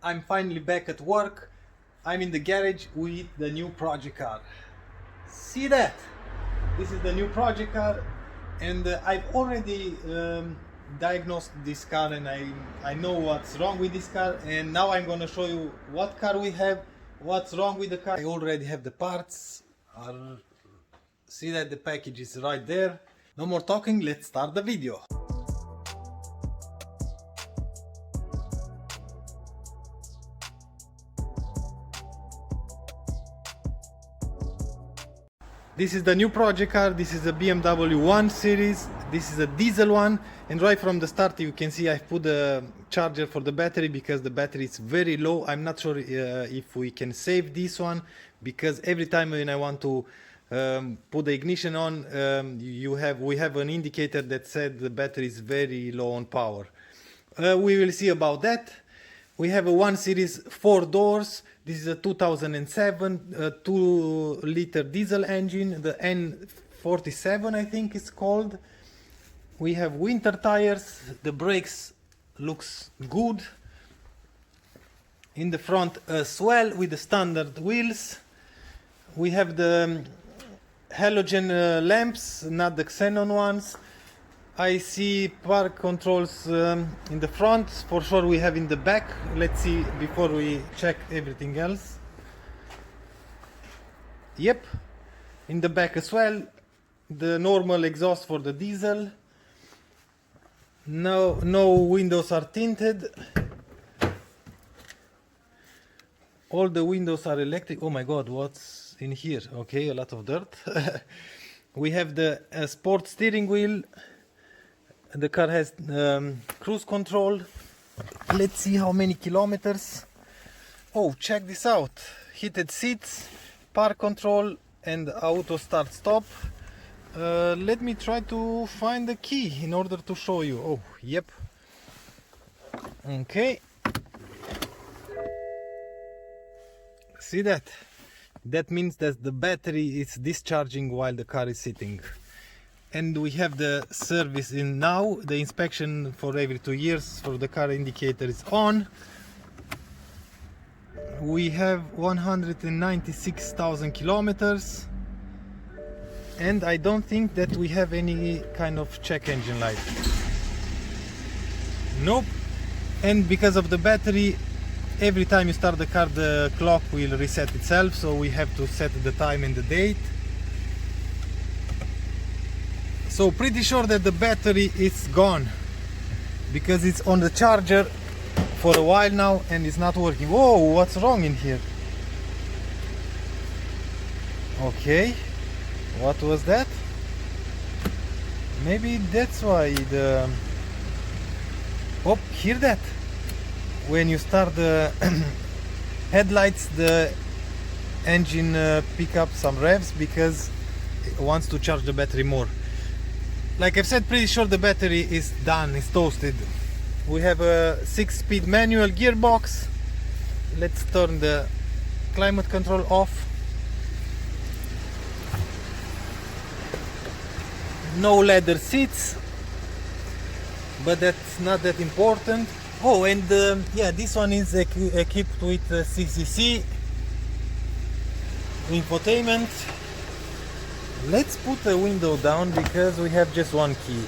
I'm finally back at work. I'm in the garage with the new project car. See that? This is the new project car, and I've already diagnosed this car, and I know what's wrong with this car, and now I'm gonna show you what car we have, what's wrong with the car. I already have the parts. See that the package is right there. No more talking, let's start the video. This is the new project car. This is a BMW 1 Series. This is a diesel one, and right from the start you can see I've put a charger for the battery because the battery is very low. I'm not sure if we can save this one, because every time when I want to put the ignition on, we have an indicator that said the battery is very low on power. We will see about that. We have a 1 Series 4 doors. This is a 2007 2-liter diesel engine, the N47 I think it's called. We have winter tires. The brakes looks good. In the front as well with the standard wheels. We have the halogen lamps, not the xenon ones. I see park controls in the front, for sure we have in the back. Let's see before we check everything else. Yep, in the back as well, the normal exhaust for the diesel. No windows are tinted. All the windows are electric. Oh my god, what's in here? Okay, a lot of dirt. We have the sport steering wheel. The car has cruise control. Let's see how many kilometers. Oh, check this out. Heated seats, park control, and auto start stop. Let me try to find the key in order to show you. Oh, yep. Okay. See that? That means that the battery is discharging while the car is sitting. And we have the service in now. The inspection for every 2 years for the car indicator is on. We have 196,000 kilometers, and I don't think that we have any kind of check engine light. Nope. And because of the battery, every time you start the car the clock will reset itself, so we have to set the time and the date. So pretty sure that the battery is gone, because it's on the charger for a while now and it's not working. Whoa, what's wrong in here? Okay, what was that? Maybe that's why the... Oh, hear that? When you start the headlights, the engine pick up some revs because it wants to charge the battery more. Like I've said, pretty sure the battery is done, it's toasted. We have a 6-speed manual gearbox. Let's turn the climate control off. No leather seats, but that's not that important. Oh, and yeah, this one is equipped with CCC infotainment. Let's put the window down because we have just one key.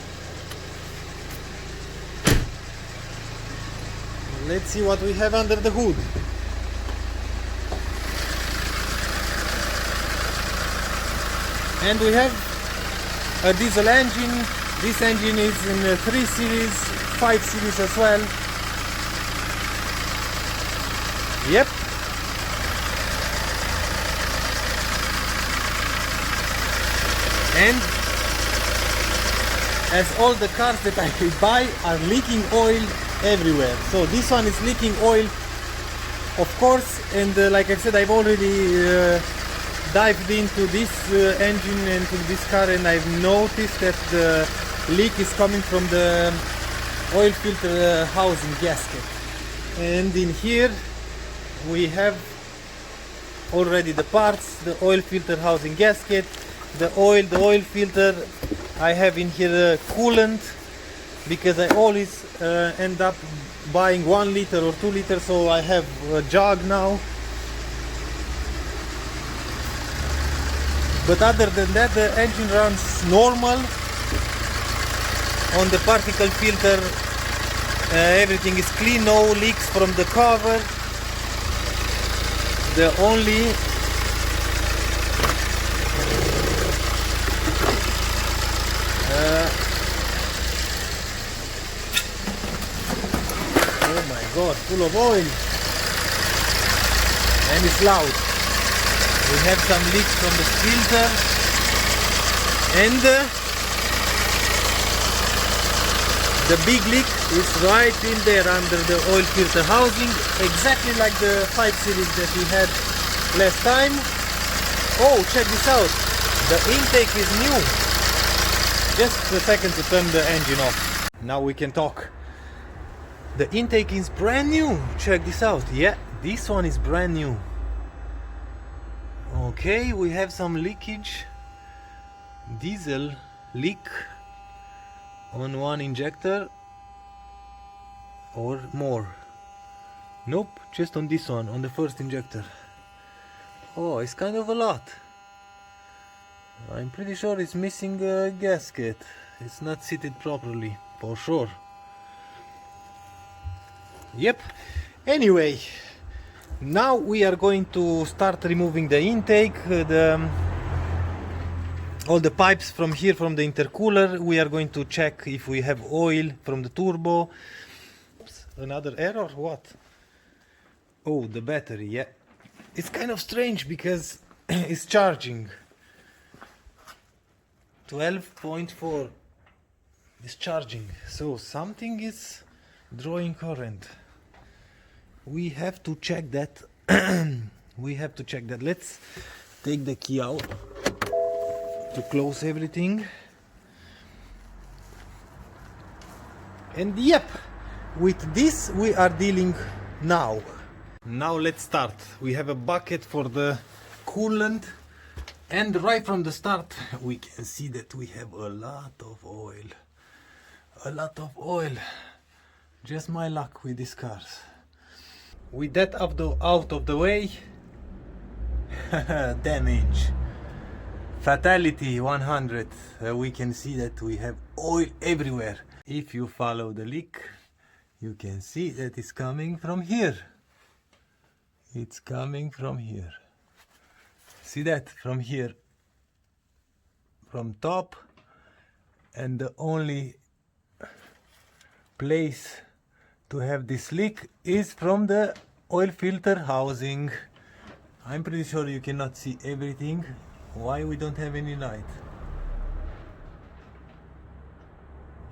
Let's see what we have under the hood. And we have a diesel engine. This engine is in 3 series, 5 series as well. Yep. And as all the cars that I buy are leaking oil everywhere, so this one is leaking oil, of course. And like I said, I've already dived into this engine and to this car, and I've noticed that the leak is coming from the oil filter housing gasket. And in here we have already the parts, the oil filter housing gasket, the oil filter. I have in here coolant, because I always end up buying 1 liter or 2 liters, so I have a jug now. But other than that, the engine runs normal. On the particle filter, everything is clean, no leaks from the cover. The only oh my god, full of oil, and it's loud. We have some leaks from the filter, and the big leak is right in there under the oil filter housing, exactly like the 5 series that we had last time. Oh, check this out, the intake is new. Just a second to turn the engine off. Now we can talk. The intake is brand new. Check this out. Yeah, this one is brand new. Okay, we have some leakage, diesel leak on one injector or more. Nope, just on this one, on the first injector. Oh, it's kind of a lot. I'm pretty sure it's missing a gasket. It's not seated properly, for sure. Yep. Anyway, now we are going to start removing the intake, all the pipes from here, from the intercooler. We are going to check if we have oil from the turbo. Oops, another error, what? Oh, the battery, yeah. It's kind of strange because it's charging. 12.4 is charging, so something is drawing current. We have to check that. We have to check that. Let's take the key out to close everything. And yep, with this we are dealing now. Now let's start. We have a bucket for the coolant, and right from the start we can see that we have a lot of oil. A lot of oil. Just my luck with these cars. With that out of the way, damage, fatality 100. We can see that we have oil everywhere. If you follow the leak, you can see that it's coming from here. It's coming from here. See that? From here, from top, and the only place to have this leak is from the oil filter housing. I'm pretty sure you cannot see everything. Why we don't have any light?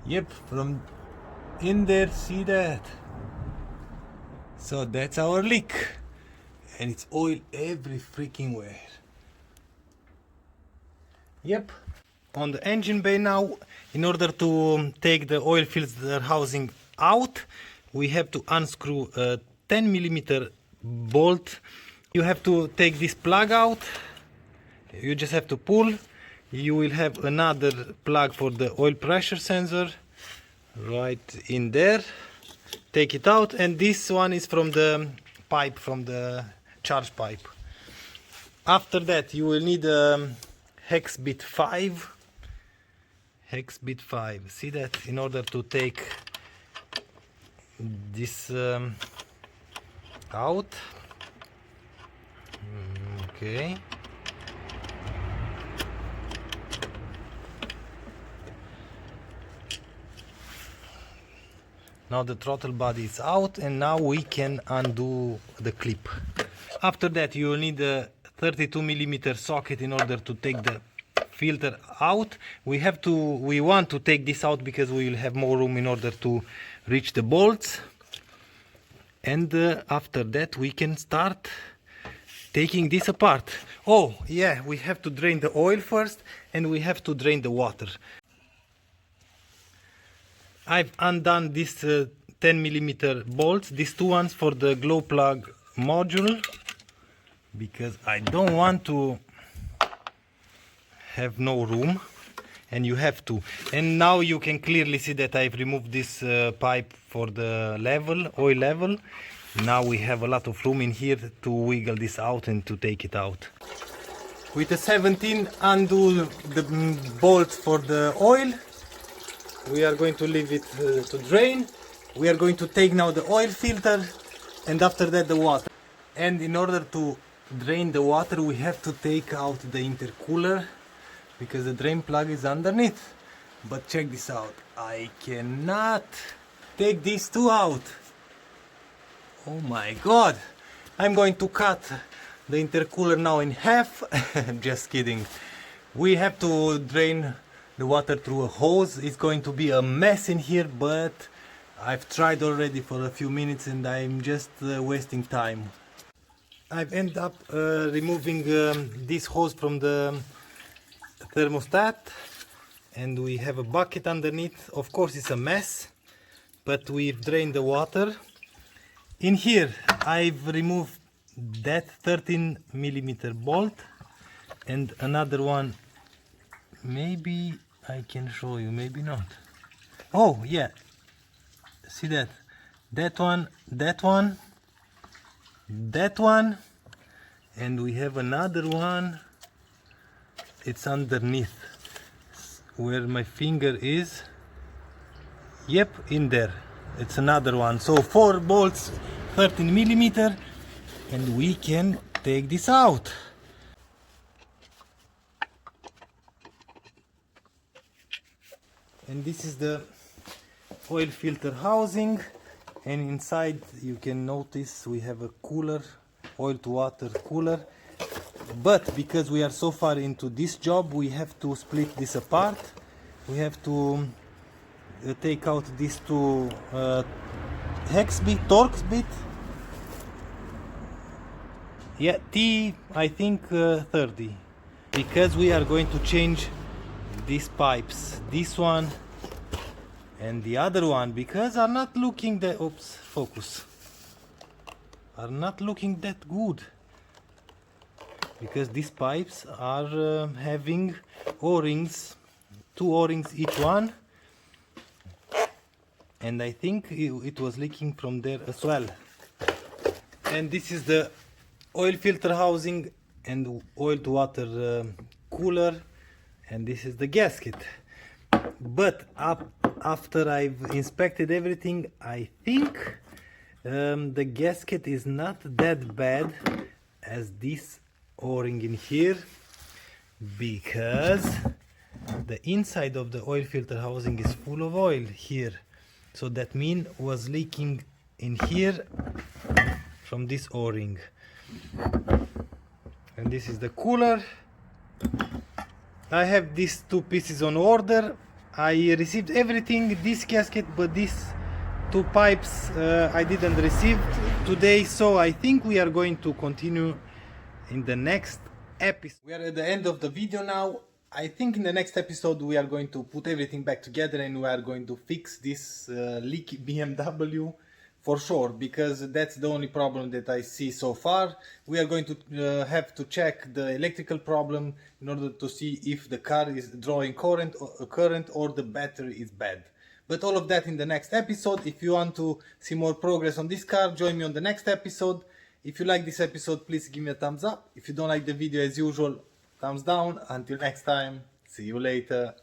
Yep, from in there, see that? So that's our leak, and it's oil every freaking where. Yep. On the engine bay now, in order to take the oil filter housing out, we have to unscrew a 10mm bolt. You have to take this plug out. You just have to pull. You will have another plug for the oil pressure sensor right in there. Take it out, and this one is from the pipe, from the charge pipe. After that you will need a hex bit 5. Hex bit 5. See that? In order to take this out. Okay. Now the throttle body is out, and now we can undo the clip. After that you will need a 32mm socket in order to take the filter out. We want to take this out because we will have more room in order to reach the bolts. And after that we can start taking this apart. Oh yeah, we have to drain the oil first, and we have to drain the water. I've undone these 10mm bolts, these two ones for the glow plug module, because I don't want to have no room. and you have to. And now you can clearly see that I've removed this pipe for the level, oil level. Now we have a lot of room in here to wiggle this out and to take it out. With a 17, undo the bolt for the oil. We are going to leave it to drain. We are going to take now the oil filter, and after that the water. And in order to drain the water, we have to take out the intercooler because the drain plug is underneath. But check this out, I cannot take these two out. Oh my god! I'm going to cut the intercooler now in half. Just kidding. We have to drain the water through a hose. It's going to be a mess in here, but I've tried already for a few minutes and I'm just wasting time. I've ended up removing this hose from the thermostat, and we have a bucket underneath. Of course it's a mess, but we've drained the water. In here I've removed that 13mm bolt and another one. Maybe I can show you, maybe not. Oh yeah, see that? That one, that one, that one, and we have another one. It's underneath where my finger is. Yep, in there. It's another one. So 4 bolts, 13mm, and we can take this out. And this is the oil filter housing, and inside you can notice we have a cooler, oil to water cooler. But because we are so far into this job, we have to split this apart. We have to take out these two hex bit, Torx bit. Yeah, T I think 30, because we are going to change these pipes, this one and the other one, because are not looking that, oops, focus, are not looking that good, because these pipes are having O-rings, 2 O-rings each one, and I think it was leaking from there as well. And this is the oil filter housing and oil to water cooler, and this is the gasket. But after I've inspected everything, I think the gasket is not that bad as this O-ring in here, because the inside of the oil filter housing is full of oil here, so that mean was leaking in here from this O-ring. And this is the cooler. I have these 2 pieces on order. I received everything, this gasket, but these 2 pipes I didn't receive today, so I think we are going to continue in the next episode. We are at the end of the video now. I think in the next episode we are going to put everything back together and we are going to fix this leaky BMW for sure, because that's the only problem that I see so far. We are going to have to check the electrical problem in order to see if the car is drawing current or the battery is bad. But all of that in the next episode. If you want to see more progress on this car, join me on the next episode. If you like this episode, please give me a thumbs up. If you don't like the video, as usual, thumbs down. Until next time, see you later.